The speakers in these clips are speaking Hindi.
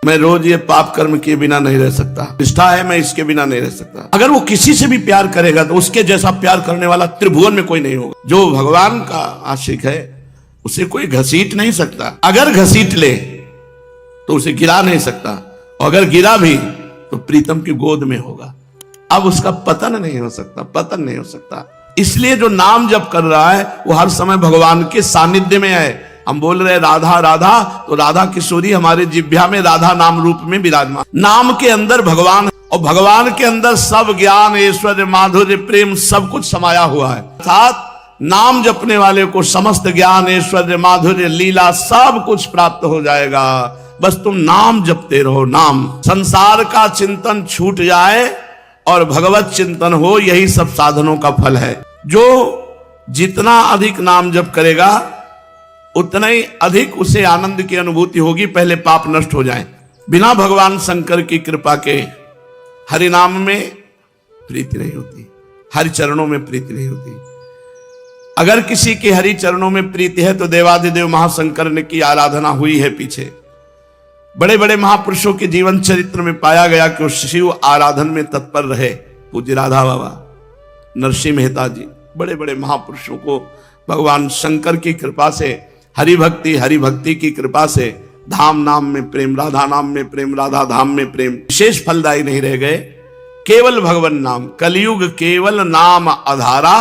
मैं रोज ये पाप कर्म किए बिना नहीं रह सकता, निष्ठा है मैं इसके बिना नहीं रह सकता। अगर वो किसी से भी प्यार करेगा तो उसके जैसा प्यार करने वाला त्रिभुवन में कोई नहीं होगा। जो भगवान का आशिक है उसे कोई घसीट नहीं सकता, अगर घसीट ले तो उसे गिरा नहीं सकता, और अगर गिरा भी तो प्रीतम की गोद में होगा। अब उसका पतन नहीं हो सकता, पतन नहीं हो सकता। इसलिए जो नाम जप कर रहा है वो हर समय भगवान के सानिध्य में है। हम बोल रहे राधा राधा, तो राधा किशोरी हमारे जिह्वा में राधा नाम रूप में विराजमान। नाम के अंदर भगवान, और भगवान के अंदर सब ज्ञान ऐश्वर्य माधुर्य प्रेम सब कुछ समाया हुआ है। अर्थात नाम जपने वाले को समस्त ज्ञान ऐश्वर्य माधुर्य लीला सब कुछ प्राप्त हो जाएगा। बस तुम नाम जपते रहो। नाम, संसार का चिंतन छूट जाए और भगवत चिंतन हो, यही सब साधनों का फल है। जो जितना अधिक नाम जप करेगा उतना ही अधिक उसे आनंद की अनुभूति होगी। पहले पाप नष्ट हो जाए। बिना भगवान शंकर की कृपा के हरि नाम में प्रीति नहीं होती, हरि चरणों में प्रीति नहीं होती। अगर किसी की हरि चरणों में प्रीति है तो देवादिदेव महाशंकर ने की आराधना हुई है। पीछे बड़े बड़े महापुरुषों के जीवन चरित्र में पाया गया कि वो शिव आराधन में तत्पर रहे। पूज्य राधा बाबा, नरसिंह मेहता जी, बड़े बड़े महापुरुषों को भगवान शंकर की कृपा से, हरि भक्ति की कृपा से धाम नाम में प्रेम, राधा नाम में प्रेम, राधा धाम में प्रेम विशेष फलदायी नहीं रह गए। केवल भगवान नाम, कलयुग केवल नाम आधारा,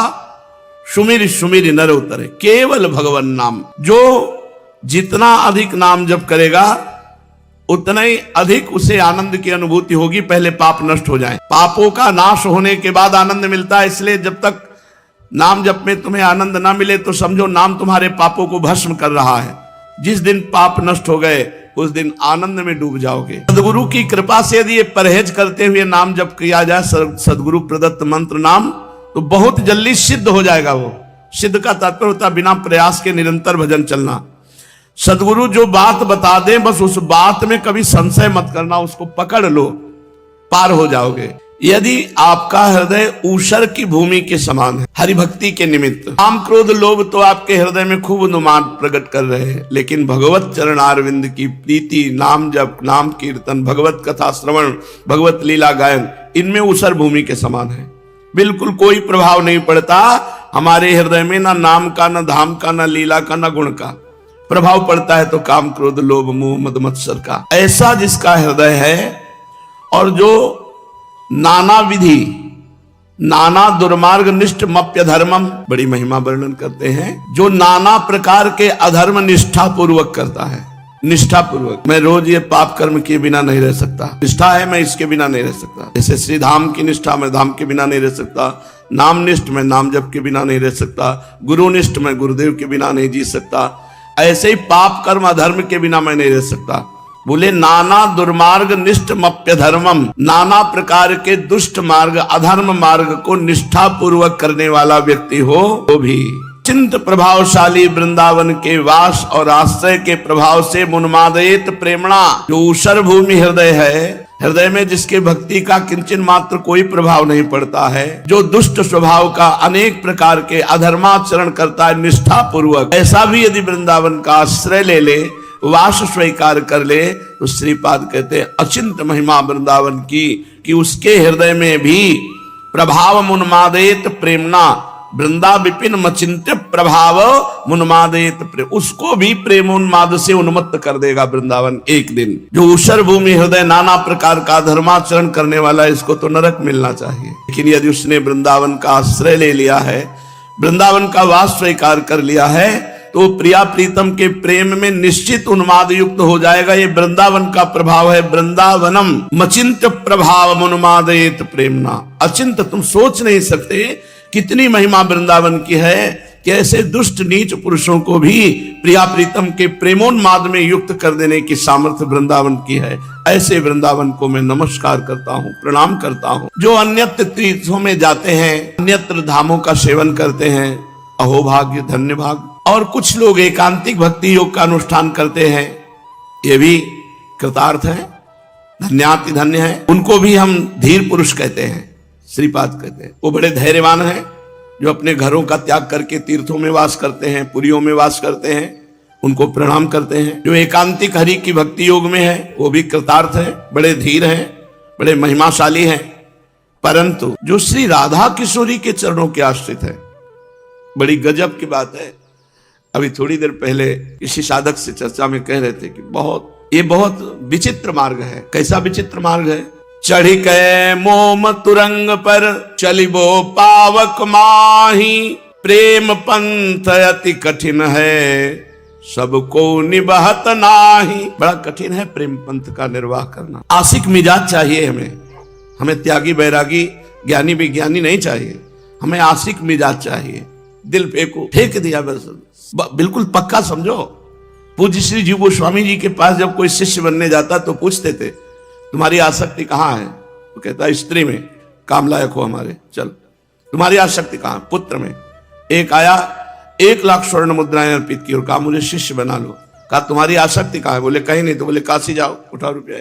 सुमिर सुमिर नर उतरे। केवल भगवान नाम, जो जितना अधिक नाम जप करेगा उतना ही अधिक उसे आनंद की अनुभूति होगी। पहले पाप नष्ट हो जाए। पापों का नाश होने के बाद आनंद मिलता है। इसलिए जब तक नाम जप में तुम्हें आनंद ना मिले तो समझो नाम तुम्हारे पापों को भस्म कर रहा है। जिस दिन पाप नष्ट हो गए उस दिन आनंद में डूब जाओगे। सदगुरु की कृपा से यदि ये परहेज करते हुए नाम जप किया जाए, सदगुरु प्रदत्त मंत्र नाम, तो बहुत जल्दी सिद्ध हो जाएगा। वो सिद्ध का तात्पर्य होता है बिना प्रयास के निरंतर भजन चलना। सदगुरु जो बात बता दें बस उस बात में कभी संशय मत करना, उसको पकड़ लो, पार हो जाओगे। यदि आपका हृदय ऊषर की भूमि के समान है हरिभक्ति के निमित्त, काम क्रोध लोभ तो आपके हृदय में खूब अनुमान प्रकट कर रहे हैं, लेकिन भगवत चरणारविंद की प्रीति, नाम जप, नाम कीर्तन, भगवत कथा श्रवण, भगवत लीला गायन, इनमें ऊषर भूमि के समान है। बिल्कुल कोई प्रभाव नहीं पड़ता हमारे हृदय में, ना नाम का, ना धाम का, ना लीला का, ना गुण का। प्रभाव पड़ता है तो काम क्रोध लोभ मोह मद मत्सर का। ऐसा जिसका हृदय है और जो नाना विधि नाना दुर्मार्ग निष्ठ मप्य धर्मम, बड़ी महिमा वर्णन करते हैं, जो नाना प्रकार के अधर्म निष्ठा पूर्वक करता है। निष्ठा पूर्वक, मैं रोज ये पाप कर्म किए बिना नहीं रह सकता, निष्ठा है मैं इसके बिना नहीं रह सकता। जैसे श्री धाम की निष्ठा, मैं धाम के बिना नहीं रह सकता। नाम निष्ठ, मैं नाम जप के बिना नहीं रह सकता। गुरु निष्ठ, मैं गुरुदेव के बिना नहीं जी सकता। ऐसे ही पाप कर्म अधर्म के बिना मैं नहीं रह सकता। बोले नाना दुर्मार्ग निष्ठ मप्य धर्मम, नाना प्रकार के दुष्ट मार्ग अधर्म मार्ग को निष्ठा पूर्वक करने वाला व्यक्ति हो वो भी चिंत प्रभावशाली वृंदावन के वास और आश्रय के प्रभाव से मुन्मादयेत प्रेमणा, जो ऊषर भूमि हृदय है, हृदय में जिसके भक्ति का किंचन मात्र कोई प्रभाव नहीं पड़ता है, जो दुष्ट स्वभाव का अनेक प्रकार के अधर्माचरण करता है निष्ठा पूर्वक, ऐसा भी यदि वृंदावन का आश्रय ले ले, वास स्वीकार कर ले, तो श्रीपाद कहते हैं अचिंत महिमा वृंदावन की, कि उसके हृदय में भी प्रभाव मुन्मादयेत प्रेमणा, वृंदा विपिन मचिंत्य प्रभाव मुन्मादयेत प्रेम, उसको भी प्रेमोन्माद से उन्मत्त कर देगा वृंदावन एक दिन। जो ऊषर भूमि हृदय नाना प्रकार का धर्माचरण करने वाला, इसको तो नरक मिलना चाहिए। लेकिन यदि उसने वृंदावन का आश्रय ले लिया है, वृंदावन का वास स्वीकार कर लिया है, तो प्रिया प्रीतम के प्रेम में निश्चित उन्माद युक्त हो जाएगा। ये वृंदावन का प्रभाव है। वृंदावनम मचिंत प्रभाव मुन्मादयेत प्रेमना, अचिंत, तुम सोच नहीं सकते कितनी महिमा वृंदावन की है कि ऐसे दुष्ट नीच पुरुषों को भी प्रिया प्रीतम के प्रेमोन्माद में युक्त कर देने की सामर्थ्य वृंदावन की है। ऐसे वृंदावन को मैं नमस्कार करता हूँ, प्रणाम करता हूँ। जो अन्यत्र तीर्थों में जाते हैं, अन्यत्र धामों का सेवन करते हैं, अहोभाग्य धन्य भाग। और कुछ लोग एकांतिक भक्ति योग का अनुष्ठान करते हैं, ये भी कृतार्थ है, धन्याति धन्य है। उनको भी हम धीर पुरुष कहते हैं, श्रीपाद कहते हैं। वो बड़े धैर्यवान हैं जो अपने घरों का त्याग करके तीर्थों में वास करते हैं, पुरियों में वास करते हैं। उनको प्रणाम करते हैं। जो एकांतिक हरि की भक्ति योग में है वो भी कृतार्थ है, बड़े धीर हैं, बड़े महिमाशाली हैं। परंतु जो श्री राधा किशोरी के चरणों के आश्रित है, बड़ी गजब की बात है। अभी थोड़ी देर पहले किसी साधक से चर्चा में कह रहे थे कि ये बहुत विचित्र मार्ग है। कैसा विचित्र मार्ग है? चढ़ी कै मोम तुरंग पर चलिबो पावक माही, प्रेम पंथ अति कठिन है सबको निबहत नाही। बड़ा कठिन है प्रेम पंथ का निर्वाह करना। आशिक मिजाज चाहिए हमें त्यागी बैरागी ज्ञानी विज्ञानी नहीं चाहिए, हमें आशिक मिजाज चाहिए। दिल फेंक दिया बस, बिल्कुल पक्का समझो। पूज्य श्री जीव गोस्वामी जी के पास जब कोई शिष्य बनने जाता तो पूछते थे तुम्हारी आसक्ति कहाँ है? तो कहता स्त्री में, काम लायक हो हमारे, चल। तुम्हारी आसक्ति कहाँ? पुत्र में। एक आया 1 लाख स्वर्ण मुद्राएं अर्पित की और कहा मुझे शिष्य बना लो। कहा तुम्हारी आसक्ति कहाँ है? बोले कहीं नहीं। तो बोले काशी जाओ, उठाओ रुपया।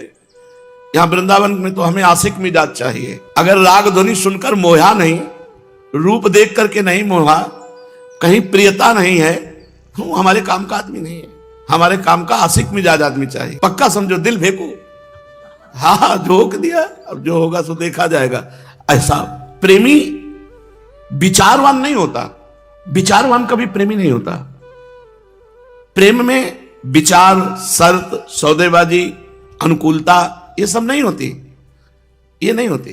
यहाँ वृंदावन में तो हमें आशिक मिजाज चाहिए। अगर राग ध्वनि सुनकर मोहा नहीं, रूप देख करके नहीं मोहा, कहीं प्रियता नहीं है, तो हमारे काम का आदमी नहीं है। हमारे काम का आशिक मिजाज आदमी चाहिए। पक्का समझो, दिल फेंको। हाँ झोंक दिया, अब जो होगा सो देखा जाएगा। ऐसा प्रेमी विचारवान नहीं होता। विचारवान कभी प्रेमी नहीं होता। प्रेम में विचार, शर्त, सौदेबाजी, अनुकूलता ये सब नहीं होती, ये नहीं होती।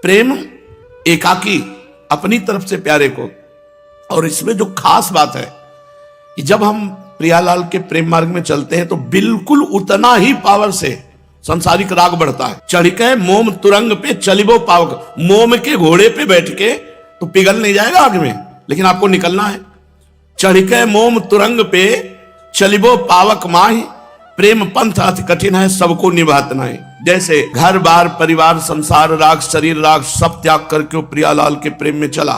प्रेम एकाकी, अपनी तरफ से प्यारे को। और इसमें जो खास बात है कि जब हम प्रियालाल के प्रेम मार्ग में चलते हैं तो बिल्कुल उतना ही पावर से संसारिक राग बढ़ता है। चढ़ के मोम तुरंग पे चलिबो पावक, मोम के घोड़े पे बैठ के तो पिघल नहीं जाएगा आग में, लेकिन आपको निकलना है। चढ़ के मोम तुरंग पे चलिबो पावक माही, प्रेम पंथ अति कठिन है सबको निभात नहीं। जैसे घर बार परिवार संसार राग शरीर राग सब त्याग करके वो प्रियालाल के प्रेम में चला।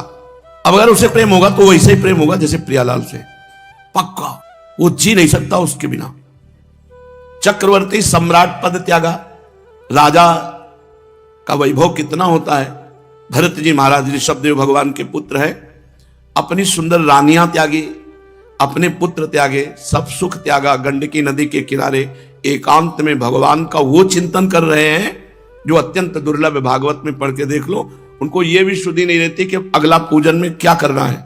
अब अगर उसे प्रेम होगा तो वैसे ही प्रेम होगा जैसे प्रियालाल से, पक्का। वो जी नहीं सकता उसके बिना। चक्रवर्ती सम्राट पद त्यागा, राजा का वैभव कितना होता है। भरत जी महाराज ऋषभदेव भगवान के पुत्र है, अपनी सुंदर रानियां त्यागी, अपने पुत्र त्यागे, सब सुख त्यागा, गंडकी नदी के किनारे एकांत में भगवान का वो चिंतन कर रहे हैं जो अत्यंत दुर्लभ है। भागवत में पढ़ के देख लो, उनको ये भी शुद्धि नहीं रहती कि अगला पूजन में क्या करना है।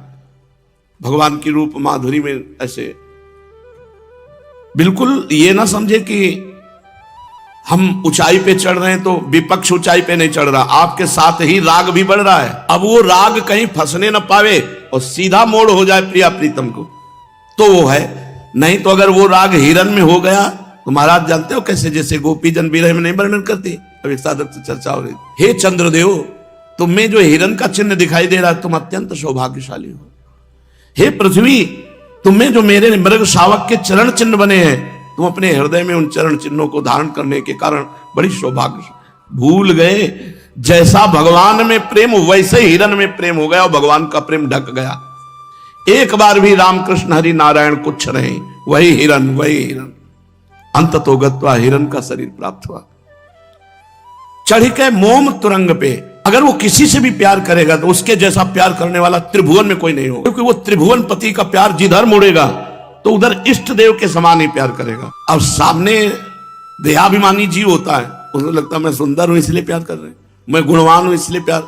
भगवान की रूप माधुरी में ऐसे बिल्कुल ये ना समझे कि हम ऊंचाई पे चढ़ रहे हैं तो विपक्ष ऊंचाई पे नहीं चढ़ रहा, आपके साथ ही राग भी बढ़ रहा है। अब वो राग कहीं फंसने न पावे और सीधा मोड़ हो जाए प्रिया प्रीतम को, तो वो है। नहीं तो अगर वो राग हिरन में हो गया तो महाराज जानते हो कैसे, जैसे गोपी जन विरह में नहीं वर्णन करती। अब एक साधक से चर्चा हो रही, हे चंद्रदेव तुम्हें जो हिरन का चिन्ह दिखाई दे रहा है तुम अत्यंत सौभाग्यशाली हो। हे पृथ्वी तुम्हें जो मेरे मृग शावक के चरण चिन्ह बने हैं, तुम अपने हृदय में उन चरण चिन्हों को धारण करने के कारण बड़ी सौभाग्य। भूल गए जैसा भगवान में प्रेम वैसे हिरन में प्रेम हो गया और भगवान का प्रेम ढक गया। एक बार भी रामकृष्ण हरि नारायण कुछ नहीं, वही हिरन वही हिरन। अंततो गत्वा हिरन का शरीर प्राप्त हुआ। चढ़ के मोम तुरंग पे, अगर वो किसी से भी प्यार करेगा तो उसके जैसा प्यार करने वाला त्रिभुवन में कोई नहीं होगा, क्योंकि वो त्रिभुवन पति का प्यार जिधर मुड़ेगा तो उधर इष्ट देव के समान ही प्यार करेगा। अब सामने देहाभिमानी जीव होता है, उसको लगता है मैं सुंदर हूं इसलिए प्यार कर रहे हैं, मैं गुणवान हूं इसलिए प्यार।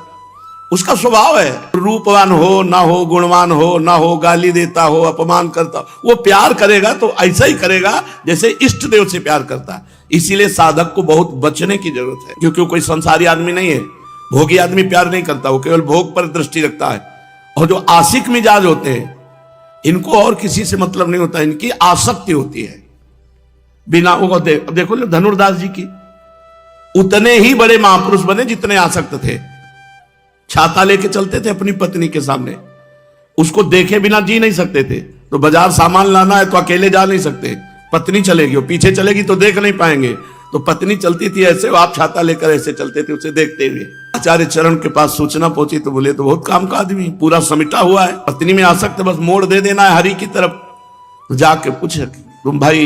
उसका स्वभाव है, रूपवान हो ना हो, गुणवान हो ना हो, गाली देता हो, अपमान करता हो, वो प्यार करेगा तो ऐसा ही करेगा जैसे इष्ट देव से प्यार करता है। इसीलिए साधक को बहुत बचने की जरूरत है, क्योंकि कोई संसारी आदमी नहीं है। भोगी आदमी प्यार नहीं करता, वो केवल भोग पर दृष्टि रखता है। और जो आशिक मिजाज होते हैं इनको और किसी से मतलब नहीं होता, इनकी आसक्ति होती है बिना वो देखो धनुर्दास जी की, उतने ही बड़े महापुरुष बने जितने आसक्त थे। छाता लेके चलते थे अपनी पत्नी के सामने, उसको देखे बिना जी नहीं सकते थे। तो बाजार सामान लाना है तो अकेले जा नहीं सकते, पत्नी चलेगी, वो पीछे चलेगी तो देख नहीं पाएंगे। तो पत्नी चलती थी ऐसे, आप छाता लेकर ऐसे चलते थे उसे देखते हुए। आचार्य चरण के पास सूचना पहुंची तो बोले तो बहुत काम का आदमी, पूरा समिटा हुआ है, पत्नी में आसक्त, बस मोड़ दे देना है हरि की तरफ। तो जाके पूछे तुम भाई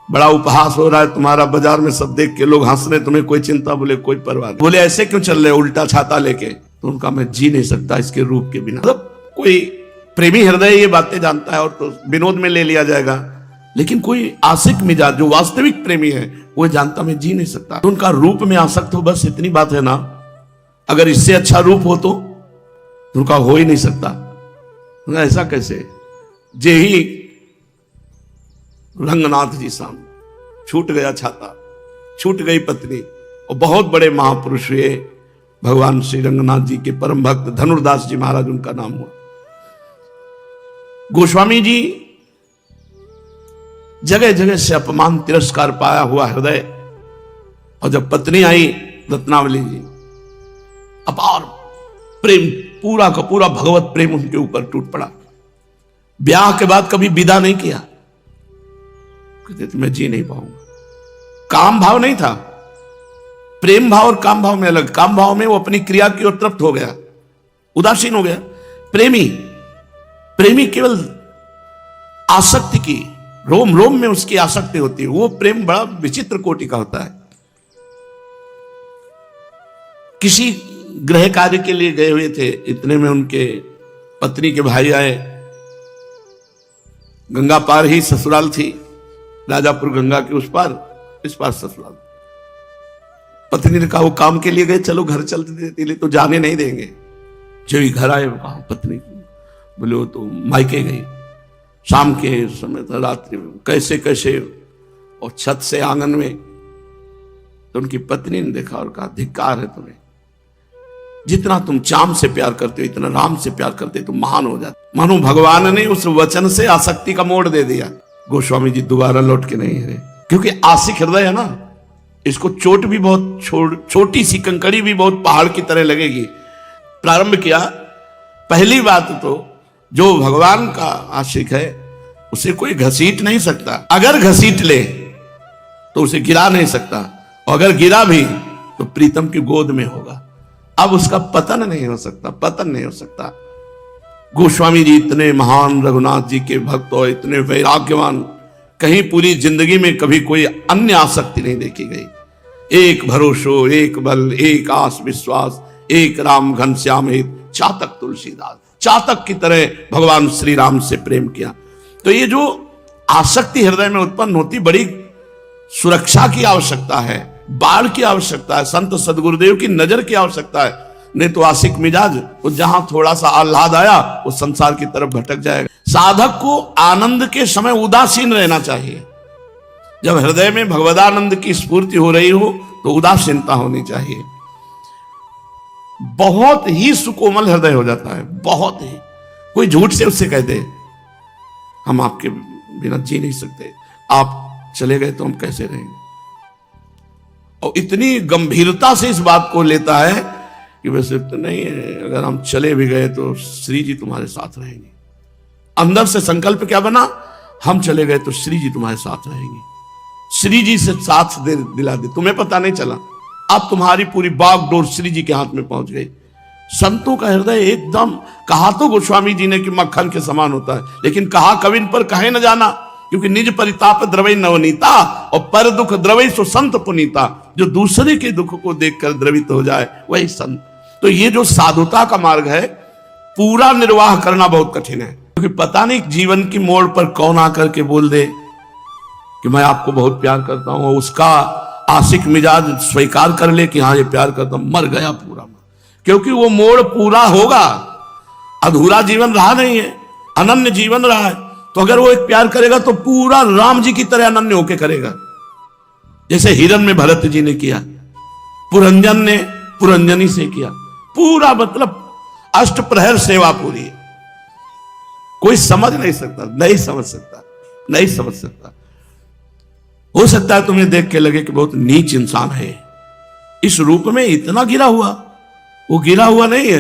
बड़ा उपहास हो रहा है तुम्हारा, बाजार में सब देख के लोग हंस रहे, तुम्हें कोई चिंता? बोले कोई परवाह नहीं। बोले ऐसे क्यों चल रहे उल्टा छाता लेके? तो उनका मैं जी नहीं सकता इसके रूप के बिना। मतलब कोई प्रेमी हृदय ये बातें जानता है और तो विनोद में ले लिया जाएगा, लेकिन कोई आशिक मिजाज जो वास्तविक प्रेमी है वो जानता मैं जी नहीं सकता। तो उनका रूप में आसक्त हो, बस इतनी बात है ना। अगर इससे अच्छा रूप हो तो उनका हो ही नहीं सकता। ऐसा कैसे? जे ही रंगनाथ जी सामने छूट गया छाता, छूट गई पत्नी, और बहुत बड़े महापुरुष हुए भगवान श्री रंगनाथ जी के परम भक्त धनुर्दास जी महाराज उनका नाम हुआ। गोस्वामी जी जगह जगह से अपमान तिरस्कार पाया हुआ हृदय, और जब पत्नी आई रत्नावली जी, अपार प्रेम, पूरा का पूरा भगवत प्रेम उनके ऊपर टूट पड़ा। ब्याह के बाद कभी विदा नहीं किया, कहते तो मैं जी नहीं पाऊंगा। काम भाव नहीं था, प्रेम भाव और काम भाव में अलग। काम भाव में वो अपनी क्रिया की ओर तृप्त हो गया, उदासीन हो गया। प्रेमी केवल आसक्ति की, रोम रोम में उसकी आसक्ति होती है। वो प्रेम बड़ा विचित्र कोटि का होता है। किसी गृह कार्य के लिए गए हुए थे, इतने में उनके पत्नी के भाई आए। गंगा पार ही ससुराल थी, राजापुर गंगा के उस पार, इस पार ससुराल। पत्नी ने कहा वो काम के लिए गए, चलो घर चलते देते, तो जाने नहीं देंगे। जब ही घर आए, कहा पत्नी, बोले वो तो मायके गई। शाम के समय था, रात्रि में कैसे कैसे, और छत से आंगन में। तो उनकी पत्नी ने देखा और कहा धिक्कार है तुम्हें, जितना तुम चाम से प्यार करते हो इतना राम से प्यार करते हो, तुम महान हो जाते। मानो भगवान ने उस वचन से आसक्ति का मोड़ दे दिया। गोस्वामी जी दोबारा लौट के नहीं है, क्योंकि आशिक हृदय है ना, इसको चोट भी बहुत छोटी सी कंकड़ी भी बहुत पहाड़ की तरह लगेगी। प्रारंभ किया, पहली बात तो जो भगवान का आशिक है उसे कोई घसीट नहीं सकता। अगर घसीट ले तो उसे गिरा नहीं सकता, और अगर गिरा भी तो प्रीतम की गोद में होगा। अब उसका पतन नहीं हो सकता, पतन नहीं हो सकता। गोस्वामी जी इतने महान रघुनाथ जी के भक्त और इतने वैराग्यवान, कहीं पूरी जिंदगी में कभी कोई अन्य आसक्ति नहीं देखी गई। एक भरोसो, एक बल, एक आस विश्वास, एक राम घनश्याम हित, चातक तुलसीदास। चातक की तरह भगवान श्री राम से प्रेम किया। तो ये जो आसक्ति हृदय में उत्पन्न होती, बड़ी सुरक्षा की आवश्यकता है, बाढ़ की आवश्यकता है, संत सदगुरुदेव की नजर की आवश्यकता है। नहीं तो आशिक मिजाज वो जहां थोड़ा सा आह्लाद आया वो संसार की तरफ भटक जाएगा। साधक को आनंद के समय उदासीन रहना चाहिए। जब हृदय में भगवदानंद की स्फूर्ति हो रही हो तो उदासीनता होनी चाहिए। बहुत ही सुकोमल हृदय हो जाता है, बहुत ही। कोई झूठ से उससे कह दे हम आपके बिना जी नहीं सकते, आप चले गए तो हम कैसे रहेंगे, और इतनी गंभीरता से इस बात को लेता है कि वैसे तो नहीं है, अगर हम चले भी गए तो श्री जी तुम्हारे साथ रहेंगे। अंदर से संकल्प क्या बना, हम चले गए तो श्री जी तुम्हारे साथ रहेंगे। श्री जी से साथ दिला दे, तुम्हें पता नहीं चला, अब तुम्हारी पूरी बागडोर श्री जी के हाथ में पहुंच गई। संतों का हृदय एकदम, कहा तो गोस्वामी जी ने कि मक्खन के समान होता है, लेकिन कहा कविन पर कहे न जाना, क्योंकि निज परिताप द्रवई नवनीता और पर दुख द्रवई सो संत पुनीता। जो दूसरे के दुख को देखकर द्रवित हो जाए वही संत। तो ये जो साधुता का मार्ग है, पूरा निर्वाह करना बहुत कठिन है, क्योंकि पता नहीं जीवन की मोड़ पर कौन आकर के बोल दे कि मैं आपको बहुत प्यार करता हूं, उसका आशिक मिजाज स्वीकार कर ले कि हाँ ये प्यार करता हूं, मर गया पूरा। क्योंकि वो मोड़ पूरा होगा, अधूरा जीवन रहा नहीं है, अनन्य जीवन रहा है। तो अगर वो एक प्यार करेगा तो पूरा राम जी की तरह अनन्य होके करेगा, जैसे हिरन में भरत जी ने किया, पुरंजन ने पुरंजनी से किया, पूरा मतलब अष्ट प्रहर सेवा पूरी। कोई समझ नहीं सकता, नहीं समझ सकता, नहीं समझ सकता। हो सकता है तुम्हें देख के लगे कि बहुत नीच इंसान है, इस रूप में इतना गिरा हुआ। वो गिरा हुआ नहीं है,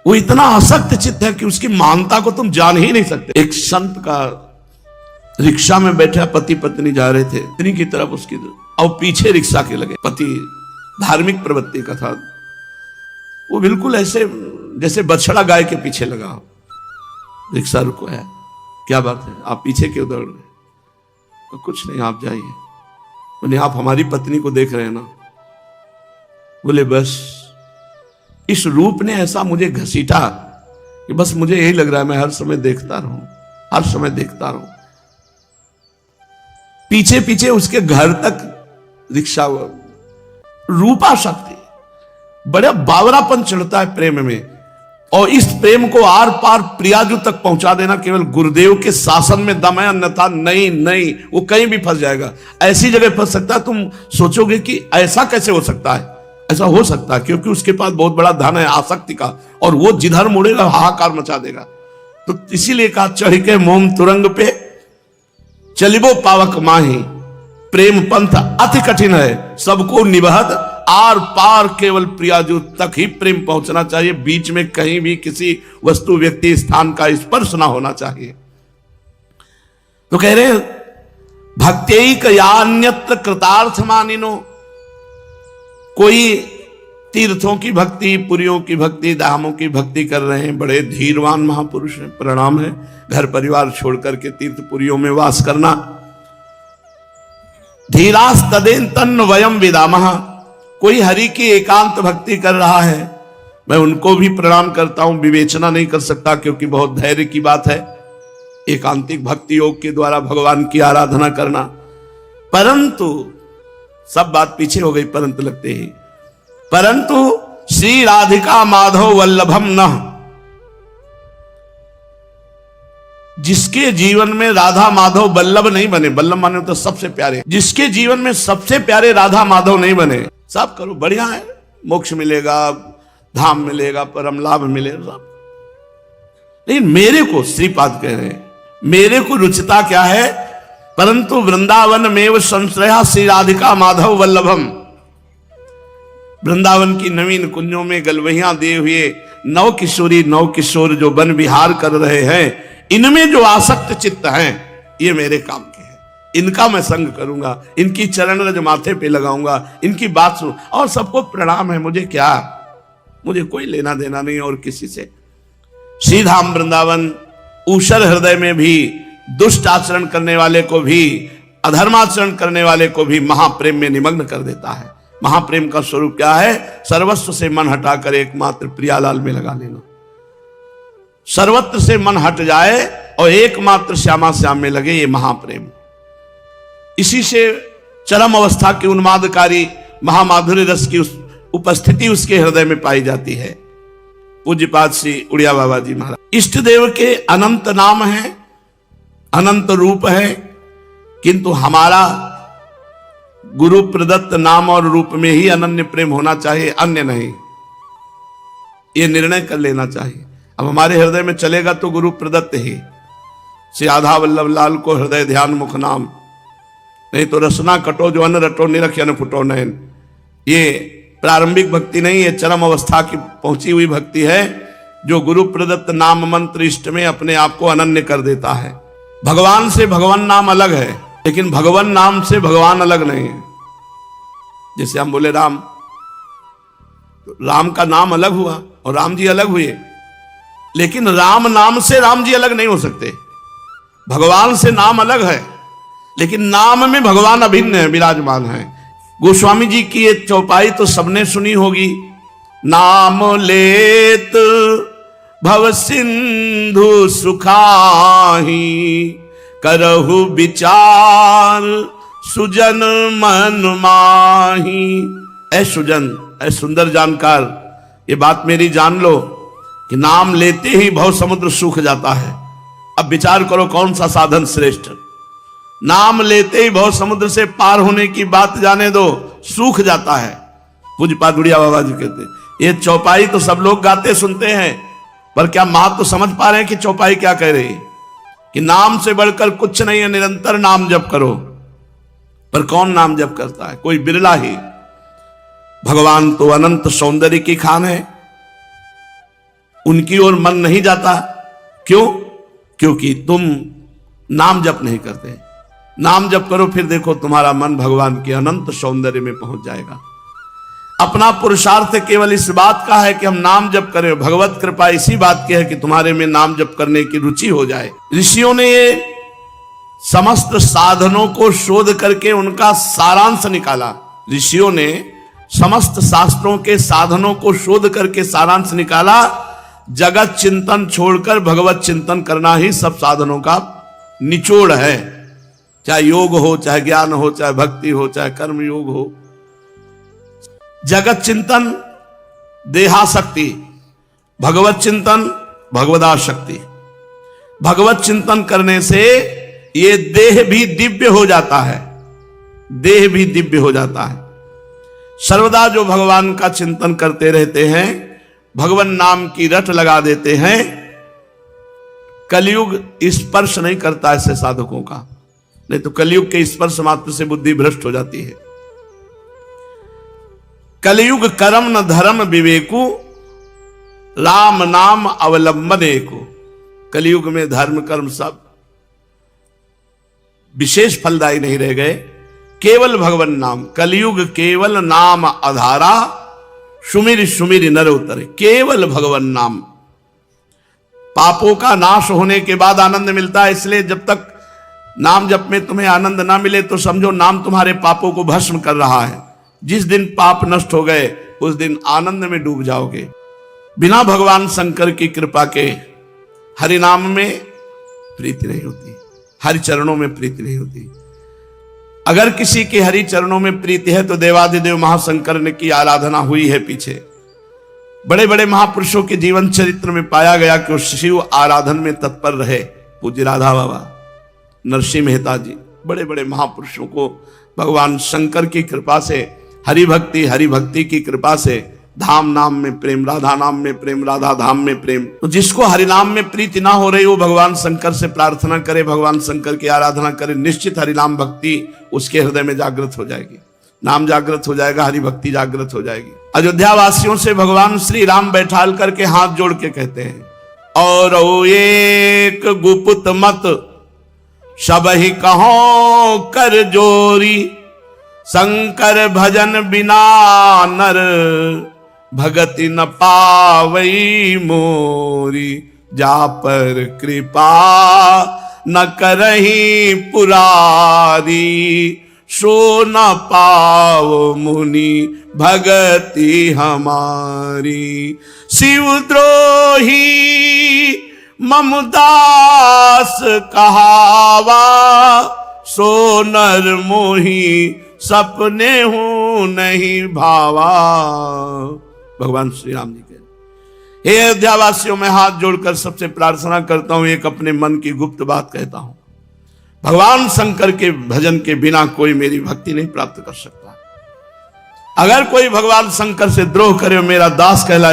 वो इतना आसक्त चित्त है कि उसकी महानता को तुम जान ही नहीं सकते। एक संत का रिक्शा में बैठा पति पत्नी जा रहे थे, पत्नी की तरफ उसकी, और पीछे रिक्शा के लगे। पति धार्मिक प्रवृत्ति का था, वो बिल्कुल ऐसे जैसे बछड़ा गाय के पीछे लगा हो। रिक्शा रुको है, क्या बात है, आप पीछे क्यों दौड़ रहे? तो कुछ नहीं, आप जाइए। बोले आप हमारी पत्नी को देख रहे हैं ना? बोले बस इस रूप ने ऐसा मुझे घसीटा कि बस मुझे यही लग रहा है मैं हर समय देखता रहूं, हर समय देखता रहूं। पीछे पीछे उसके घर तक रिक्शा, रूपा शक्ति, बड़ा बावरापन चढ़ता है प्रेम में। और इस प्रेम को आर पार प्रियाजू तक पहुंचा देना केवल गुरुदेव के शासन में दम है, अन्यथा नहीं नहीं, वो कहीं भी फंस जाएगा। ऐसी जगह फंस सकता है तुम सोचोगे कि ऐसा कैसे हो सकता है। ऐसा हो सकता है क्योंकि उसके पास बहुत बड़ा धन है आसक्ति का, और वो जिधर मुड़ेगा हाहाकार मचा देगा। तो इसीलिए कहा चढ़ के मोम तुरंग पे चलिबो पावक माही, प्रेम पंथ अति कठिन है, सबको निबहत आर पार केवल प्रियाजू तक ही प्रेम पहुंचना चाहिए। बीच में कहीं भी किसी वस्तु व्यक्ति स्थान का स्पर्श ना होना चाहिए। तो कह रहे भक्त्यैक यान्यत्र कृतार्थ मानिनो, कोई तीर्थों की भक्ति, पुरियों की भक्ति, धामों की भक्ति कर रहे हैं, बड़े धीरवान महापुरुष हैं, प्रणाम है। घर परिवार छोड़ करके तीर्थ पुरियों में वास करना। धीरास तदेन तन्न वयम विदामः, कोई हरि की एकांत भक्ति कर रहा है, मैं उनको भी प्रणाम करता हूं, विवेचना नहीं कर सकता क्योंकि बहुत धैर्य की बात है एकांतिक भक्ति योग के द्वारा भगवान की आराधना करना। परंतु सब बात पीछे हो गई परंतु लगते ही, परंतु श्री राधिका माधव वल्लभम न, जिसके जीवन में राधा माधव वल्लभ नहीं बने, वल्लभ माने तो सबसे प्यारे, जिसके जीवन में सबसे प्यारे राधा माधव नहीं बने, सब करो बढ़िया है, मोक्ष मिलेगा, धाम मिलेगा, परम लाभ मिलेगा सब। लेकिन मेरे को श्रीपाद कह रहे हैं, मेरे को रुचिता क्या है, परंतु वृंदावन में संश्रया श्री राधिका माधव वल्लभम, वृंदावन की नवीन कुंजों में गलवहियां दिए हुए नव किशोरी नव किशोर जो वन विहार कर रहे हैं, इनमें जो आसक्त चित्त हैं, ये मेरे काम के हैं, इनका मैं संग करूंगा, इनकी चरण रज माथे पे लगाऊंगा, इनकी बात सुन, और सबको प्रणाम है, मुझे क्या, मुझे कोई लेना देना नहीं और किसी से। श्रीधाम वृंदावन ऊषर हृदय में भी दुष्ट आचरण करने वाले को भी, अधर्माचरण करने वाले को भी महाप्रेम में निमग्न कर देता है। महाप्रेम का स्वरूप क्या है, सर्वस्व से मन हटाकर एकमात्र प्रियालाल में लगा लेना। सर्वत्र से मन हट जाए और एकमात्र श्यामा श्याम में लगे, ये महाप्रेम। इसी से चरम अवस्था की उन्मादकारी महामाधुर्य रस की उपस्थिति उसके हृदय में पाई जाती है। पूज्यपाद श्री उड़िया बाबा जी महाराज, इष्ट देव के अनंत नाम है, अनंत रूप है, किंतु हमारा गुरु प्रदत्त नाम और रूप में ही अनन्य प्रेम होना चाहिए, अन्य नहीं। ये निर्णय कर लेना चाहिए। अब हमारे हृदय में चलेगा तो गुरु प्रदत्त ही, श्री आधा वल्लभ लाल को हृदय ध्यान मुख नाम, नहीं तो रसना कटो जो अन्न रटो निरख अन्न फुटो नयन। ये प्रारंभिक भक्ति नहीं, ये चरम अवस्था की पहुंची हुई भक्ति है, जो गुरु प्रदत्त नाम मंत्र इष्ट में अपने आप को अनन्य कर देता है। भगवान से भगवान नाम अलग है, लेकिन भगवान नाम से भगवान अलग नहीं है। जैसे हम बोले राम, तो राम का नाम अलग हुआ और राम जी अलग हुए, लेकिन राम नाम से राम जी अलग नहीं हो सकते। भगवान से नाम अलग है, लेकिन नाम में भगवान अभिन्न है, विराजमान है। गोस्वामी जी की ये चौपाई तो सबने सुनी होगी, नाम लेत भव सिंधु सुखाही, करहु विचार सुजन मन माही। ऐ सुजन, ऐ सुंदर जानकार, ये बात मेरी जान लो कि नाम लेते ही भव समुद्र सूख जाता है। अब विचार करो कौन सा साधन श्रेष्ठ। नाम लेते ही भव समुद्र से पार होने की बात जाने दो, सूख जाता है। पूज्यपाद उड़िया बाबा जी कहते, ये चौपाई तो सब लोग गाते सुनते हैं, पर क्या मां तो समझ पा रहे हैं कि चौपाई क्या कह रही है, कि नाम से बढ़कर कुछ नहीं है, निरंतर नाम जप करो। पर कौन नाम जप करता है, कोई बिरला ही। भगवान तो अनंत सौंदर्य की खान है, उनकी ओर मन नहीं जाता। क्यों? क्योंकि तुम नाम जप नहीं करते। नाम जप करो, फिर देखो तुम्हारा मन भगवान के अनंत सौंदर्य में पहुंच जाएगा। अपना पुरुषार्थ केवल इस बात का है कि हम नाम जप करें, भगवत कृपा इसी बात की है कि तुम्हारे में नाम जप करने की रुचि हो जाए। ऋषियों ने ये समस्त साधनों को शोध करके उनका सारांश निकाला। ऋषियों ने समस्त शास्त्रों के साधनों को शोध करके सारांश निकाला, जगत चिंतन छोड़कर भगवत चिंतन करना ही सब साधनों का निचोड़ है। चाहे योग हो, चाहे ज्ञान हो, चाहे भक्ति हो, चाहे कर्म योग हो। जगत चिंतन देहाशक्ति, भगवत चिंतन भगवदाशक्ति। भगवत चिंतन करने से ये देह भी दिव्य हो जाता है, देह भी दिव्य हो जाता है। सर्वदा जो भगवान का चिंतन करते रहते हैं, भगवान नाम की रट लगा देते हैं, कलयुग स्पर्श नहीं करता ऐसे साधकों का। नहीं तो कलयुग के स्पर्श मात्र से बुद्धि भ्रष्ट हो जाती है। कलयुग कर्म न धर्म विवेकु, राम नाम अवलंबने को। कलयुग में धर्म कर्म सब विशेष फलदायी नहीं रह गए, केवल भगवान नाम। कलयुग केवल नाम आधारा, सुमिर सुमिर नर उतरे। केवल भगवान नाम। पापों का नाश होने के बाद आनंद मिलता है, इसलिए जब तक नाम जप में तुम्हें आनंद ना मिले तो समझो नाम तुम्हारे पापों को भस्म कर रहा है। जिस दिन पाप नष्ट हो गए उस दिन आनंद में डूब जाओगे। बिना भगवान शंकर की कृपा के हरि नाम में प्रीति नहीं होती, हरि चरणों में प्रीति नहीं होती। अगर किसी के हरि चरणों में प्रीति है तो देवादिदेव महाशंकर ने की आराधना हुई है पीछे। बड़े बड़े महापुरुषों के जीवन चरित्र में पाया गया कि वो शिव आराधन में तत्पर रहे। पूज्य राधा बाबा, नरसिंह मेहता जी, बड़े बड़े महापुरुषों को भगवान शंकर की कृपा से, हरि भक्ति की कृपा से धाम नाम में प्रेम, राधा नाम में प्रेम, राधा धाम में प्रेम। तो जिसको हरि नाम में प्रीति ना हो रही वो भगवान शंकर से प्रार्थना करे, भगवान शंकर की आराधना करे, निश्चित हरि नाम भक्ति उसके हृदय में जागृत हो जाएगी। नाम जागृत हो जाएगा, हरि भक्ति जागृत हो जाएगी। अयोध्या वासियों से भगवान श्री राम बैठाल करके हाथ जोड़ के कहते हैं, और एक गुप्त मत सब ही कहो कर जोरी, शंकर भजन बिना नर भगति न पावई मोरी। जा पर कृपा न करही पुरारी, सो न पाव मुनि भगति हमारी। शिवद्रोही ममदास कहावा, सो नर मोही सपने हूं नहीं भावा। भगवान श्री राम जी के हे अयोध्यावासियों, मैं हाथ जोड़कर सबसे प्रार्थना करता हूं, एक अपने मन की गुप्त बात कहता हूं। भगवान शंकर के भजन के बिना कोई मेरी भक्ति नहीं प्राप्त कर सकता। अगर कोई भगवान शंकर से द्रोह करे, मेरा दास कहलाए।